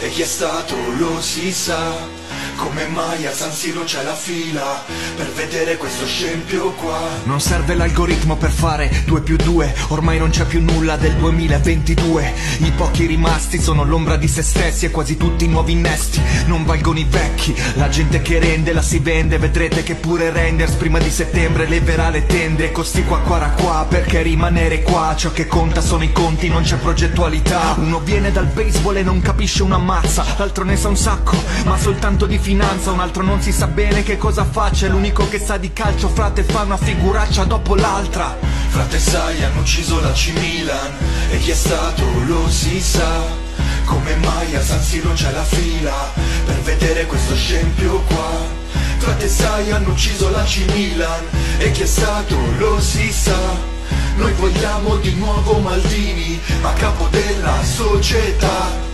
e chi è stato lo si sa. Come mai a San Siro c'è la fila per vedere questo scempio qua? Non serve l'algoritmo per fare 2 più 2, ormai non c'è più nulla del 2022. I pochi rimasti sono l'ombra di se stessi e quasi tutti i nuovi innesti non valgono i vecchi. La gente che rende la si vende, vedrete che pure Renders prima di settembre leverà le tende. Costi qua, perché rimanere qua ciò che conta sono i conti, non c'è progettualità. Uno viene dal baseball e non capisce una mazza, l'altro ne sa un sacco ma soltanto di finanza, un altro non si sa bene che cosa faccia, è l'unico che sa di calcio, frate, fa una figuraccia dopo l'altra. Frate, sai, hanno ucciso la C-Milan e chi è stato lo si sa. Come mai a San Siro c'è la fila per vedere questo scempio qua? Frate, sai, hanno ucciso la C-Milan e chi è stato lo si sa. Noi vogliamo di nuovo Maldini a capo della società.